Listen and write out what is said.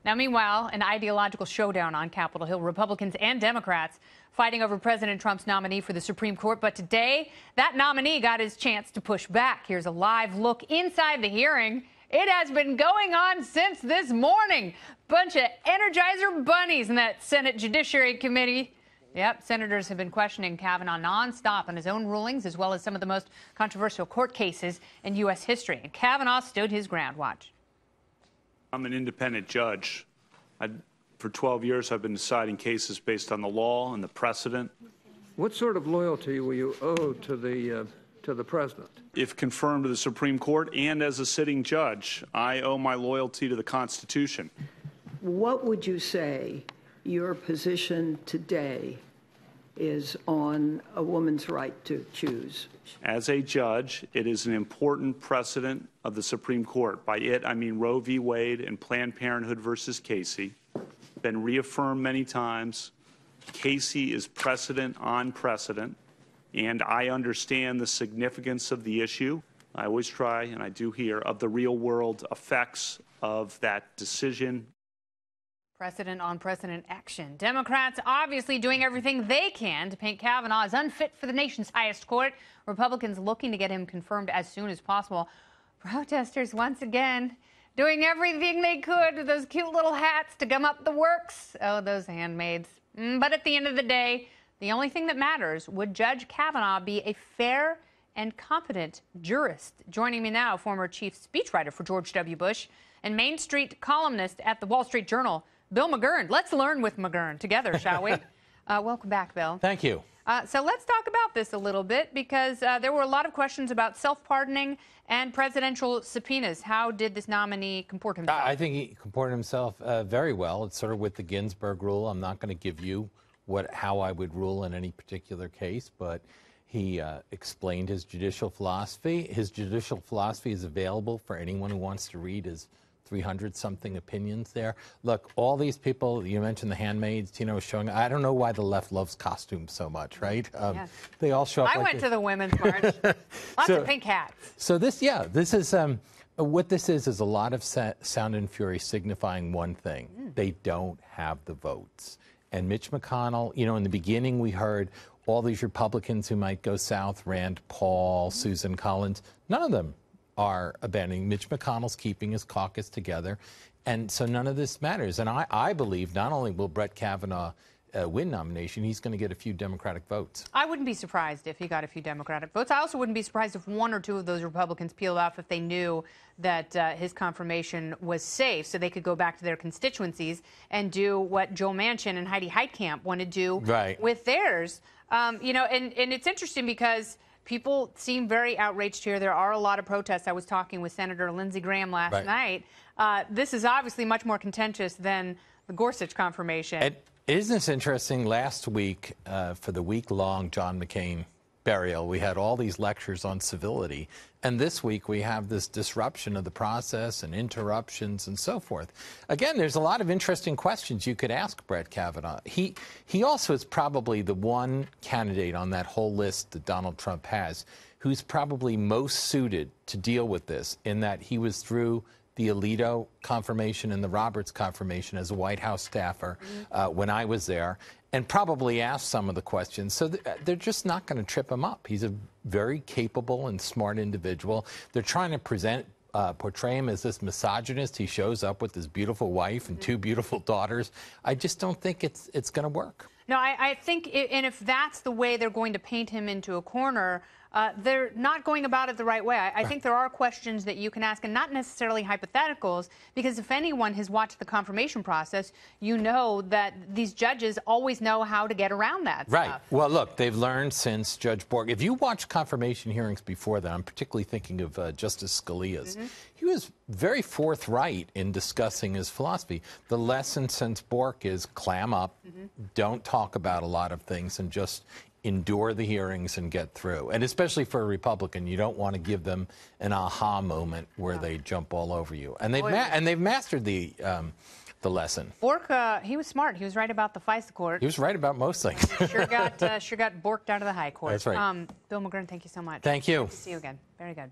Now, meanwhile, an ideological showdown on Capitol Hill. Republicans and Democrats fighting over President Trump's nominee for the Supreme Court. But today, that nominee got his chance to push back. Here's a live look inside the hearing. It has been going on since this morning. Bunch of Energizer bunnies in that Senate Judiciary Committee. Yep, senators have been questioning Kavanaugh nonstop on his own rulings, as well as some of the most controversial court cases in U.S. history. And Kavanaugh stood his ground. Watch. I'm an independent judge. For 12 years, I've been deciding cases based on the law and the precedent. What sort of loyalty will you owe to the president? If confirmed to the Supreme Court and as a sitting judge, I owe my loyalty to the Constitution. What would you say your position today is on a woman's right to choose? As a judge, it is an important precedent of the Supreme Court. By it, I mean Roe v. Wade and Planned Parenthood versus Casey. Been reaffirmed many times. Casey is precedent on precedent, and I understand the significance of the issue. I always try, and I do here, of the real-world effects of that decision. Precedent on precedent action. Democrats obviously doing everything they can to paint Kavanaugh as unfit for the nation's highest court. Republicans looking to get him confirmed as soon as possible. Protesters once again doing everything they could with those cute little hats to gum up the works. Oh, those handmaids. But at the end of the day, the only thing that matters, would Judge Kavanaugh be a fair and competent jurist? Joining me now, former chief speechwriter for George W. Bush and Main Street columnist at the Wall Street Journal, Bill McGurn. Let's learn with McGurn together, shall we? Welcome back, Bill. Thank you. So let's talk about this a little bit, because there were a lot of questions about self-pardoning and presidential subpoenas. How did this nominee comport himself? I think he comported himself very well. It's sort of with the Ginsburg rule. I'm not going to give you how I would rule in any particular case, but he explained his judicial philosophy. His judicial philosophy is available for anyone who wants to read his 300-something opinions there. Look, all these people, you mentioned the handmaids, Tina was showing, I don't know why the left loves costumes so much, right? Yes. They all show up I went to the Women's March. Lots of pink hats. So this is, what this is a lot of sound and fury signifying one thing. They don't have the votes. And Mitch McConnell, in the beginning we heard all these Republicans who might go south, Rand Paul, Susan Collins, none of them are abandoning. Mitch McConnell's keeping his caucus together, and so none of this matters. And I believe not only will Brett Kavanaugh win nomination, he's going to get a few Democratic votes. I wouldn't be surprised if he got a few Democratic votes. I also wouldn't be surprised if one or two of those Republicans peeled off if they knew that his confirmation was safe, so they could go back to their constituencies and do what Joe Manchin and Heidi Heitkamp want to do with theirs. And it's interesting because people seem very outraged here. There are a lot of protests. I was talking with Senator Lindsey Graham last night. This is obviously much more contentious than the Gorsuch confirmation. Isn't this interesting? Last week, for the week-long John McCain burial, we had all these lectures on civility. And this week, we have this disruption of the process and interruptions and so forth. Again, there's a lot of interesting questions you could ask Brett Kavanaugh. He also is probably the one candidate on that whole list that Donald Trump has who's probably most suited to deal with this, in that he was through the Alito confirmation and the Roberts confirmation as a White House staffer when I was there, and probably asked some of the questions. So they're just not going to trip him up. He's a very capable and smart individual. They're trying to portray him as this misogynist. He shows up with his beautiful wife and two beautiful daughters. I just don't think it's going to work. No, I think, and if that's the way they're going to paint him into a corner, they're not going about it the right way. I think there are questions that you can ask, and not necessarily hypotheticals, because if anyone has watched the confirmation process, you know that these judges always know how to get around that stuff. Well, look, they've learned since Judge Bork. If you watch confirmation hearings before that, I'm particularly thinking of Justice Scalia's. He was very forthright in discussing his philosophy. The lesson since Bork is clam up, don't talk about a lot of things, and just endure the hearings and get through. And especially for a Republican, you don't want to give them an aha moment where they jump all over you. And they've mastered the lesson. Bork, he was smart. He was right about the FISA court. He was right about most things. Sure got borked out of the high court. That's right. Bill McGurn, thank you so much. Thank you. Good to see you again. Very good.